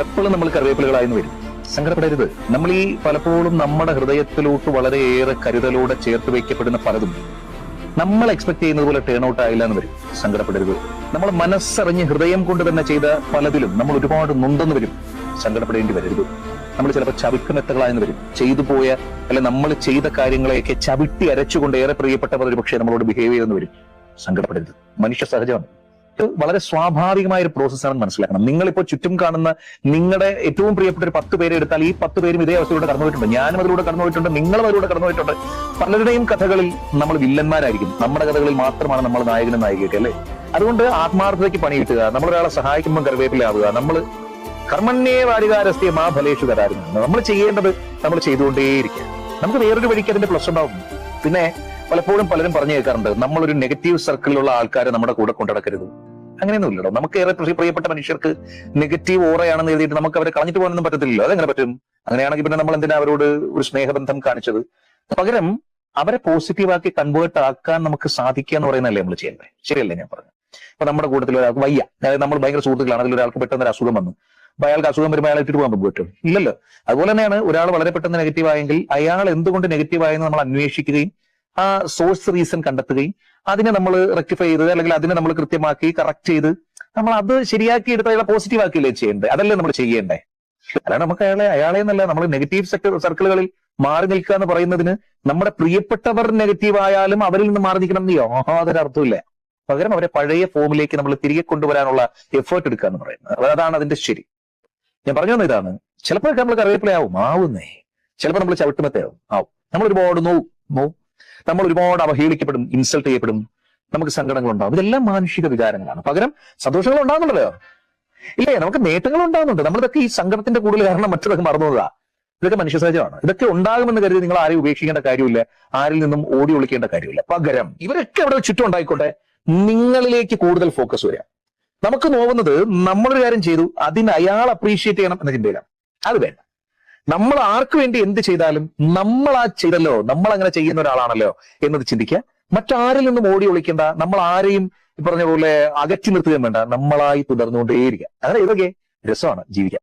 എപ്പോഴും നമ്മൾ കറിവേപ്പിലകളായെന്ന് വരും. സങ്കടപ്പെടരുത്. നമ്മൾ ഈ പലപ്പോഴും നമ്മുടെ ഹൃദയത്തിലോട്ട് വളരെയേറെ കരുതലോടെ ചേർത്ത് വയ്ക്കപ്പെടുന്ന പലതും നമ്മൾ എക്സ്പെക്ട് ചെയ്യുന്നത് പോലെ ടേൺ ഔട്ട് ആയില്ല എന്ന് വരും. സങ്കടപ്പെടരുത്. നമ്മൾ മനസ്സറിഞ്ഞ് ഹൃദയം കൊണ്ട് തന്നെ ചെയ്ത പലതിലും നമ്മൾ ഒരുപാട് നൊന്തെന്ന് വരും. സങ്കടപ്പെടേണ്ടി വരരുത്. നമ്മൾ ചിലപ്പോൾ ചവിക്കുമെത്തകളായെന്ന് വരും. ചെയ്തു പോയ അല്ലെ നമ്മൾ ചെയ്ത കാര്യങ്ങളെയൊക്കെ ചവിട്ടി അരച്ചുകൊണ്ട് ഏറെ പ്രിയപ്പെട്ടവർ ഒരു പക്ഷേ നമ്മളോട് ബിഹേവ് ചെയ്തെന്ന് വരും. സങ്കടപ്പെടരുത്. മനുഷ്യ സഹജമാണ്. വളരെ സ്വാഭാവികമായ ഒരു പ്രോസസ്സാണെന്ന് മനസ്സിലാക്കണം. നിങ്ങളിപ്പോ ചുറ്റും കാണുന്ന നിങ്ങളുടെ ഏറ്റവും പ്രിയപ്പെട്ട ഒരു 10 പേരെ എടുത്താൽ ഈ 10 പേരും ഇതേ അവസ്ഥയിലൂടെ കടന്നുപോയിട്ടുണ്ട്. ഞാനും അതിലൂടെ കടന്നുപോയിട്ടുണ്ട്, നിങ്ങളും അതിലൂടെ കടന്നുപോയിട്ടുണ്ട്. പലരുടെയും കഥകളിൽ നമ്മൾ വില്ലന്മാരായിരിക്കും, നമ്മുടെ കഥകളിൽ മാത്രമാണ് നമ്മൾ നായകനും നായികയൊക്കെ അല്ലേ. അതുകൊണ്ട് ആത്മാർത്ഥതയ്ക്ക് പണി കിട്ടുക, നമ്മളൊരാളെ സഹായിക്കുമ്പോൾ കറിവേപ്പിലാവുക, നമ്മൾ കർമ്മണ്യേ വാരികാരസ്തേ മാ ഫലേഷു കരാരുന്നു. നമ്മൾ ചെയ്യേണ്ടത് നമ്മൾ ചെയ്തുകൊണ്ടേയിരിക്കുക. നമുക്ക് വേറൊരു വഴിക്ക് അതിന്റെ പ്ലസ് ഉണ്ടാവും. പിന്നെ പലപ്പോഴും പലരും പറഞ്ഞു കേൾക്കാറുണ്ട്, നമ്മളൊരു നെഗറ്റീവ് സർക്കിളിലുള്ള ആൾക്കാരെ നമ്മുടെ കൂടെ കൊണ്ടുനടക്കരുത്. അങ്ങനെയൊന്നും ഇല്ലല്ലോ. നമുക്ക് ഏറെ പ്രിയപ്പെട്ട മനുഷ്യർക്ക് നെഗറ്റീവ് ഓറയാണെന്ന് എഴുതിയിട്ട് നമുക്ക് അവരെ കളഞ്ഞിട്ട് പോകാനൊന്നും പറ്റത്തില്ലല്ലോ. അതെങ്ങനെ പറ്റും? അങ്ങനെയാണെങ്കിൽ പിന്നെ നമ്മൾ എന്തിനാ അവരോട് ഒരു സ്നേഹബന്ധം കാണിച്ചത്? പകരം അവരെ പോസിറ്റീവാക്കി കൺവേർട്ട് ആക്കാൻ നമുക്ക് സാധിക്കുക എന്ന് പറയുന്നതല്ലേ നമ്മൾ ചെയ്യേണ്ടത്. ശരിയല്ലേ ഞാൻ പറഞ്ഞു? ഇപ്പൊ നമ്മുടെ കൂട്ടത്തിൽ ഒരാൾക്ക് വയ്യ, അതായത് നമ്മൾ ഭയങ്കര സുഹൃത്തുക്കളാണ്, അതിലൊരാൾക്ക് പെട്ടെന്ന് ഒരു അസുഖം വന്നു. അപ്പൊ അയാൾക്ക് അസുഖം വരുമ്പോൾ അയാൾ ഇട്ടിട്ട് പോകാൻ പറ്റും? ഇല്ലല്ലോ. അതുപോലെ തന്നെയാണ് ഒരാൾ വളരെ പെട്ടെന്ന് നെഗറ്റീവ് ആയെങ്കിൽ അയാൾ എന്തുകൊണ്ട് നെഗറ്റീവ് ആയെന്ന് നമ്മൾ അന്വേഷിക്കുകയും ആ സോഴ്സ് റീസൺ കണ്ടെത്തുകയും അതിനെ നമ്മൾ റെക്ടിഫൈ ചെയ്ത് അല്ലെങ്കിൽ അതിനെ നമ്മൾ കൃത്യമാക്കി കറക്റ്റ് ചെയ്ത് നമ്മൾ അത് ശരിയാക്കി എടുത്ത് അയാളെ പോസിറ്റീവ് ആക്കിയല്ലേ ചെയ്യേണ്ടത്? അതല്ലേ നമ്മൾ ചെയ്യേണ്ടേ? അല്ലാതെ നമുക്ക് അയാളെ എന്നല്ല, നമ്മൾ നെഗറ്റീവ് സർക്കിളുകളിൽ മാറി നിൽക്കുക എന്ന് പറയുന്നതിന് നമ്മുടെ പ്രിയപ്പെട്ടവർ നെഗറ്റീവ് ആയാലും അവരിൽ നിന്ന് മാറി നിൽക്കണം എന്ന് യാതൊരു അർത്ഥമില്ല. പകരം അവരെ പഴയ ഫോമിലേക്ക് നമ്മൾ തിരികെ കൊണ്ടുവരാനുള്ള എഫേർട്ട് എടുക്കുക എന്ന് പറയുന്നത് അതാണ് അതിന്റെ ശരി. ഞാൻ പറഞ്ഞു വന്ന ഇതാണ്. ചിലപ്പോഴൊക്കെ നമ്മൾ കറിവേപ്പിലയാവും ആവുന്നേ, ചിലപ്പോൾ നമ്മൾ ചവിട്ടുമത്തയാവും ആവും. നമ്മൾ ഒരുപാട് നോവും, നമ്മൾ ഒരുപാട് അവഹേളിക്കപ്പെടും, ഇൻസൾട്ട് ചെയ്യപ്പെടും, നമുക്ക് സങ്കടങ്ങൾ ഉണ്ടാവും. ഇതെല്ലാം മാനുഷിക വികാരങ്ങളാണ്. പകരം സന്തോഷങ്ങൾ ഉണ്ടാകുന്നുണ്ടല്ലോ ഇല്ലേ? നമുക്ക് നേട്ടങ്ങൾ ഉണ്ടാകുന്നുണ്ട്. നമ്മളിതൊക്കെ ഈ സങ്കടത്തിന്റെ കൂടുതൽ കാരണം മറ്റൊക്കെ മറന്നതാ. ഇതൊക്കെ മനുഷ്യ സഹജമാണ്. ഇതൊക്കെ ഉണ്ടാകുമെന്ന് കരുതി നിങ്ങൾ ആരെയും ഉപേക്ഷിക്കേണ്ട കാര്യമില്ല, ആരിൽ നിന്നും ഓടി ഒളിക്കേണ്ട കാര്യമില്ല. പകരം ഇവരൊക്കെ അവിടെ ചുറ്റും ഉണ്ടായിക്കോട്ടെ, നിങ്ങളിലേക്ക് കൂടുതൽ ഫോക്കസ് വരിക. നമുക്ക് നോവുന്നത് നമ്മളൊരു കാര്യം ചെയ്തു, അതിന് അയാൾ അപ്രീഷിയേറ്റ് ചെയ്യണം എന്ന ചിന്തയിലാണ്. അത് വേണ്ട. നമ്മൾ ആർക്ക് വേണ്ടി എന്ത് ചെയ്താലും നമ്മൾ ആ ചെയ്തല്ലോ, നമ്മൾ അങ്ങനെ ചെയ്യുന്ന ഒരാളാണല്ലോ എന്നത് ചിന്തിക്കുക. മറ്റാരിൽ നിന്നും ഓടി ഒളിക്കേണ്ട, നമ്മൾ ആരെയും പറഞ്ഞ പോലെ അകറ്റി നിർത്തുകയും വേണ്ട, നമ്മളായി തുടർന്നുകൊണ്ടേയിരിക്കുക. അങ്ങനെ ഇതൊക്കെ രസമാണ് ജീവിക്കാൻ.